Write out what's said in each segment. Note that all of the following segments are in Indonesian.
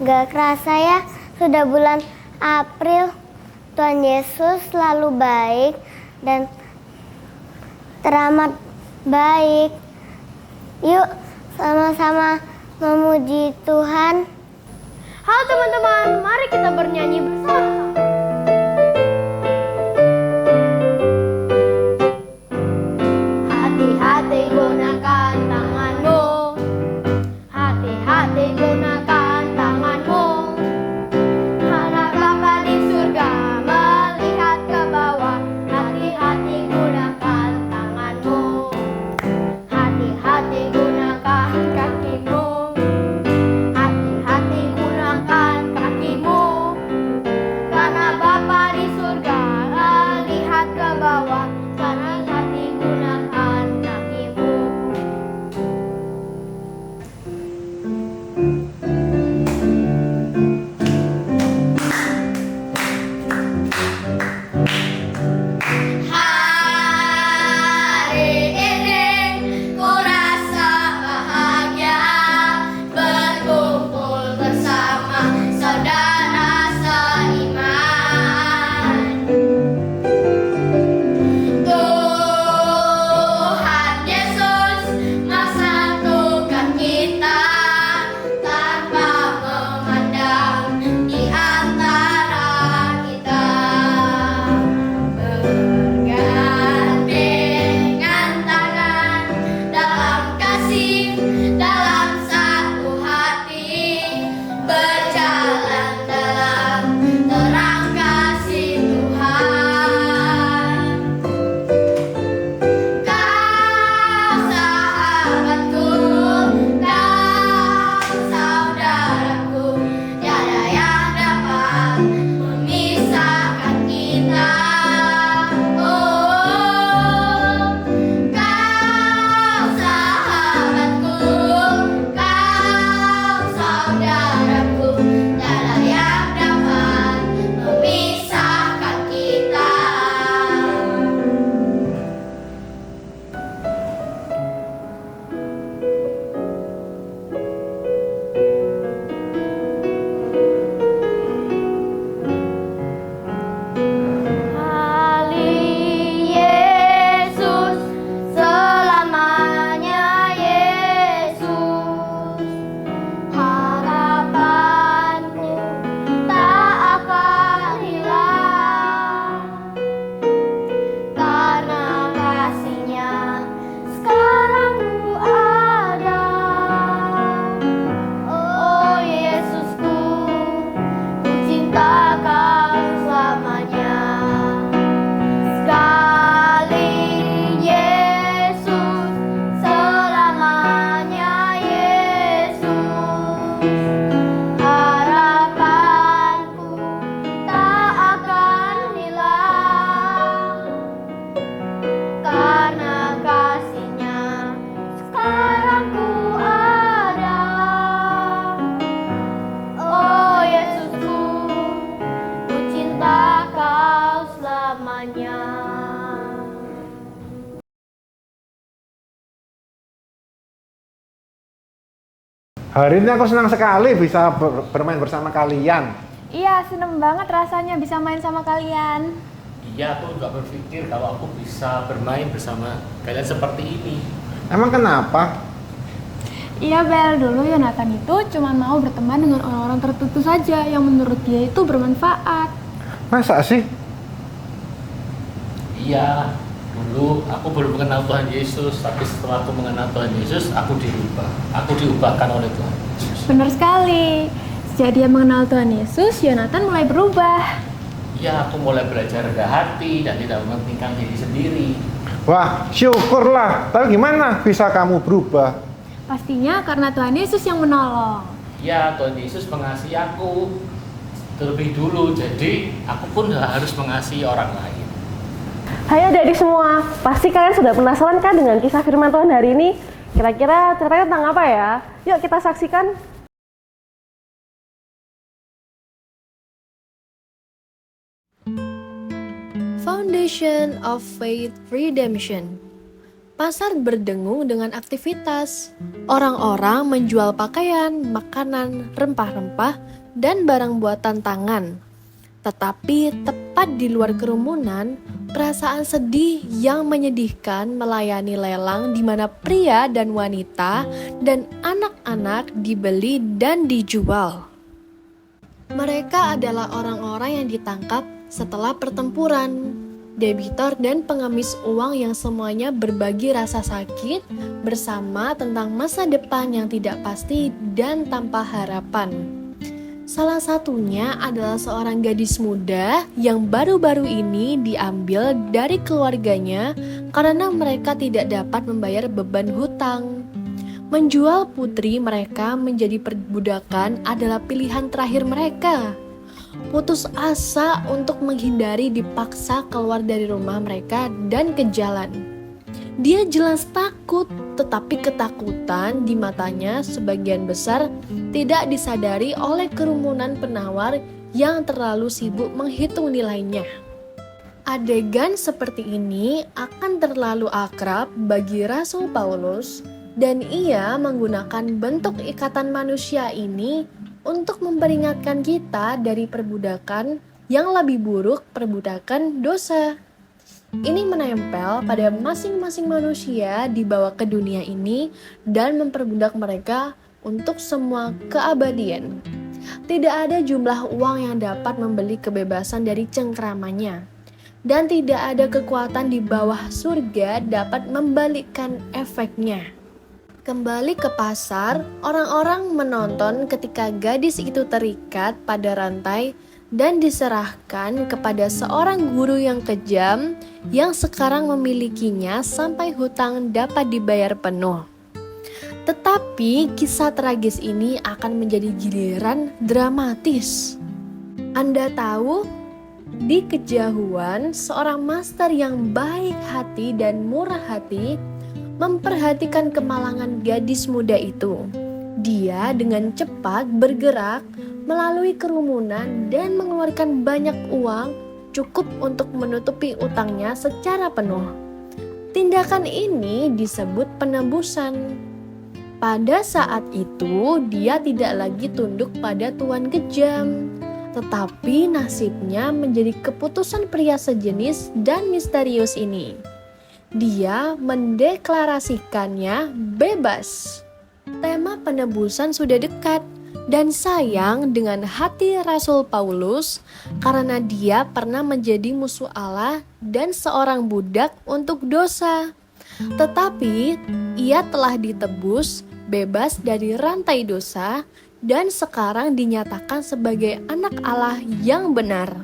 Gak kerasa ya, sudah bulan April. Tuhan Yesus selalu baik dan teramat baik. Yuk sama-sama memuji Tuhan. Halo teman-teman, mari kita bernyanyi bersama. Hati-hati gunakan tanganmu. Hati-hati gunakan tanganmu. Anak Bapa di surga melihat ke bawah. Hati-hati gunakan tanganmu. Hati-hati gunakan kakimu. Hati-hati gunakan kakimu. Karena Bapa di surga lihat ke bawah. Hati-hati gunakan kakimu. Hari ini ku rasa bahagia berkumpul bersama saudara seiman. Tuhan Yesus menyatukan kita tanpa memandang di antara kita. Bergandengan tangan dalam kasih, dalam satu hati, berjalan dalam terang kasih Tuhan. Kau sahabatku, kau saudaraku, tiada yang dapat memisahkan kita. Oh, kau sahabatku, kau saudaraku, tiada yang dapat memisahkan kita. Ali Yesus, selamanya Yesus. Harapanku tak akan hilang, karena kasih-Nya sekarang ku ada. Oh Yesusku, ku cinta Kau selamanya. Sekali Yesus, selamanya Yesus. Harapanku tak akan hilang, karena kasih-Nya sekarang ku ada. Oh Yesusku, ku cinta Kau selamanya. Hari ini aku senang sekali bisa bermain bersama kalian. Iya, seneng banget rasanya bisa main sama kalian. Iya, aku juga berpikir kalau aku bisa bermain bersama kalian seperti ini. Emang kenapa? Iya Bel, dulu Yonatan itu cuma mau berteman dengan orang-orang tertentu saja yang menurut dia itu bermanfaat. Masa sih? Iya, dulu aku belum mengenal Tuhan Yesus, tapi setelah aku mengenal Tuhan Yesus, aku dirubah. Aku diubahkan oleh Tuhan Yesus. Benar sekali. Sejak dia mengenal Tuhan Yesus, Yonatan mulai berubah. Iya, aku mulai belajar rendah hati dan tidak mementingkan diri sendiri. Wah, syukurlah. Tapi gimana bisa kamu berubah? Pastinya karena Tuhan Yesus yang menolong. Ya, Tuhan Yesus mengasihi aku terlebih dulu, jadi aku pun harus mengasihi orang lain. Hai adik-adik semua, pasti kalian sudah penasaran kan dengan kisah firman Tuhan hari ini? Kira-kira ceritanya tentang apa ya? Yuk kita saksikan. Foundation of Faith Redemption. Pasar berdengung dengan aktivitas. Orang-orang menjual pakaian, makanan, rempah-rempah, dan barang buatan tangan. Tetapi tepat di luar kerumunan, perasaan sedih yang menyedihkan melayani lelang di mana pria dan wanita dan anak-anak dibeli dan dijual. Mereka adalah orang-orang yang ditangkap setelah pertempuran. Debitor dan pengemis uang yang semuanya berbagi rasa sakit bersama tentang masa depan yang tidak pasti dan tanpa harapan. Salah satunya adalah seorang gadis muda yang baru-baru ini diambil dari keluarganya karena mereka tidak dapat membayar beban hutang. Menjual putri mereka menjadi perbudakan adalah pilihan terakhir mereka. Putus asa untuk menghindari dipaksa keluar dari rumah mereka dan ke jalan. Dia jelas takut, tetapi ketakutan di matanya sebagian besar tidak disadari oleh kerumunan penawar yang terlalu sibuk menghitung nilainya. Adegan seperti ini akan terlalu akrab bagi Rasul Paulus, dan ia menggunakan bentuk ikatan manusia ini untuk memperingatkan kita dari perbudakan yang lebih buruk, perbudakan dosa. Ini menempel pada masing-masing manusia dibawa ke dunia ini dan memperbudak mereka untuk semua keabadian. Tidak ada jumlah uang yang dapat membeli kebebasan dari cengkramannya, dan tidak ada kekuatan di bawah surga dapat membalikkan efeknya. Kembali ke pasar, orang-orang menonton ketika gadis itu terikat pada rantai dan diserahkan kepada seorang guru yang kejam yang sekarang memilikinya sampai hutang dapat dibayar penuh. Tetapi kisah tragis ini akan menjadi giliran dramatis. Anda tahu, di kejauhan seorang master yang baik hati dan murah hati memperhatikan kemalangan gadis muda itu. Dia dengan cepat bergerak melalui kerumunan dan mengeluarkan banyak uang cukup untuk menutupi utangnya secara penuh. Tindakan ini disebut penebusan. Pada saat itu, dia tidak lagi tunduk pada tuan kejam, tetapi nasibnya menjadi keputusan pria sejenis dan misterius ini. Dia mendeklarasikannya bebas. Tema penebusan sudah dekat dan sayang dengan hati Rasul Paulus karena dia pernah menjadi musuh Allah dan seorang budak untuk dosa. Tetapi ia telah ditebus bebas dari rantai dosa dan sekarang dinyatakan sebagai anak Allah yang benar.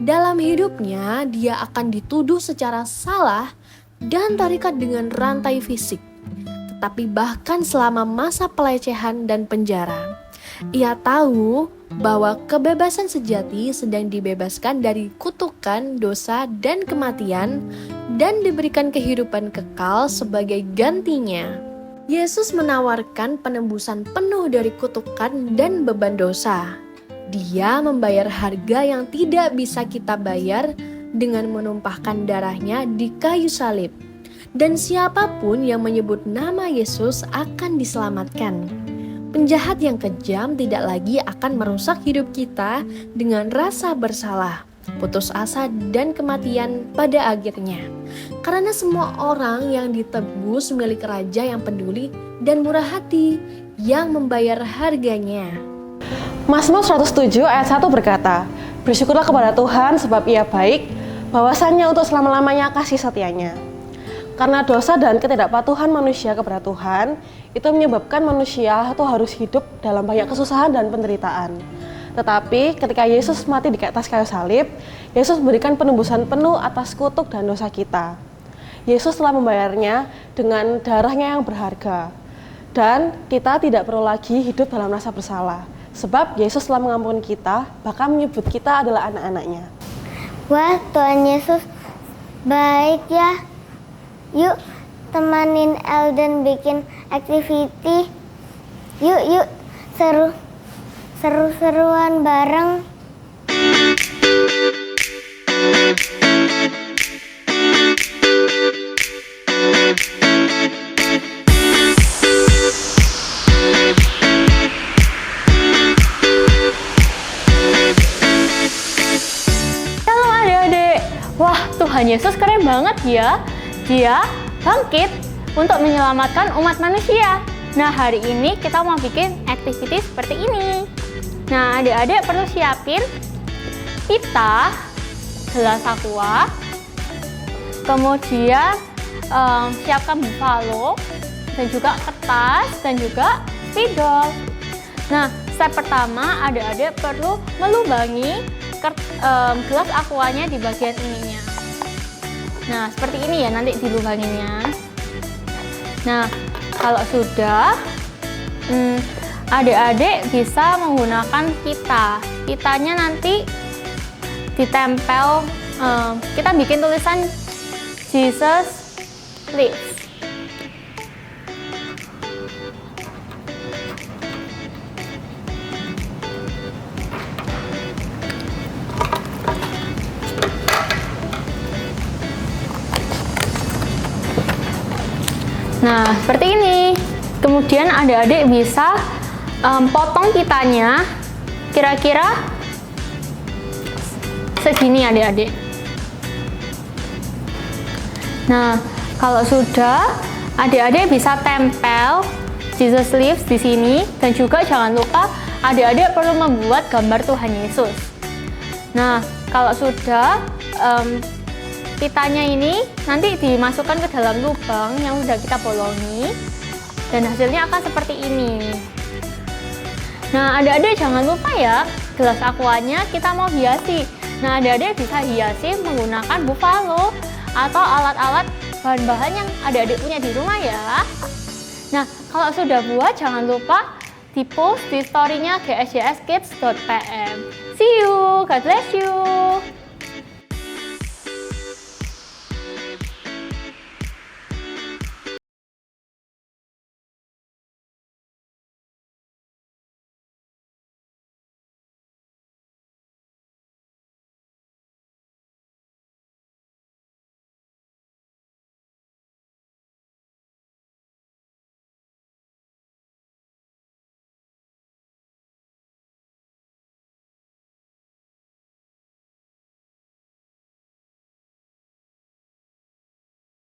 Dalam hidupnya dia akan dituduh secara salah dan terikat dengan rantai fisik. Tetapi bahkan selama masa pelecehan dan penjara, ia tahu bahwa kebebasan sejati sedang dibebaskan dari kutukan, dosa, dan kematian dan diberikan kehidupan kekal sebagai gantinya. Yesus menawarkan penebusan penuh dari kutukan dan beban dosa. Dia membayar harga yang tidak bisa kita bayar dengan menumpahkan darahnya di kayu salib. Dan siapapun yang menyebut nama Yesus akan diselamatkan. Penjahat yang kejam tidak lagi akan merusak hidup kita dengan rasa bersalah, putus asa, dan kematian pada akhirnya. Karena semua orang yang ditebus milik Raja yang peduli dan murah hati yang membayar harganya. Mazmur 107 ayat 1 berkata, "Bersyukurlah kepada Tuhan sebab Ia baik, bahwasannya untuk selama-lamanya kasih setianya." Karena dosa dan ketidakpatuhan manusia kepada Tuhan, itu menyebabkan manusia itu harus hidup dalam banyak kesusahan dan penderitaan. Tetapi ketika Yesus mati di atas kayu salib, Yesus memberikan penebusan penuh atas kutuk dan dosa kita. Yesus telah membayarnya dengan darahnya yang berharga. Dan kita tidak perlu lagi hidup dalam rasa bersalah. Sebab Yesus telah mengampuni kita, bahkan menyebut kita adalah anak-anaknya. Wah, Tuhan Yesus baik ya. Yuk, temanin Elden bikin activity. Yuk, seru-seruan bareng. Tuhan Yesus keren banget ya. Dia bangkit untuk menyelamatkan umat manusia. Nah, hari ini kita mau bikin activity seperti ini. Nah, adik-adik perlu siapin pita, gelas aqua, kemudian siapkan buffalo, dan juga kertas, dan juga spidol. Nah, step pertama adik-adik perlu melubangi gelas aquanya di bagian ininya. Nah, seperti ini ya nanti dilubanginya. Nah, kalau sudah, adik-adik bisa menggunakan pita. Pitanya nanti ditempel, kita bikin tulisan Jesus lives. Nah, seperti ini. Kemudian adik-adik bisa potong pitanya kira-kira segini adik-adik. Nah, kalau sudah, adik-adik bisa tempel Jesus lives di sini, dan juga jangan lupa adik-adik perlu membuat gambar Tuhan Yesus. Nah, kalau sudah, pitanya ini nanti dimasukkan ke dalam lubang yang sudah kita bolongi, dan hasilnya akan seperti ini. Nah, adik-adik jangan lupa ya, gelas aquanya kita mau hiasi. Nah, adik-adik bisa hiasi menggunakan buffalo atau alat-alat bahan-bahan yang adik-adik punya di rumah ya. Nah, kalau sudah buat jangan lupa di-post di story-nya gsjskids.pm. See you, God bless you.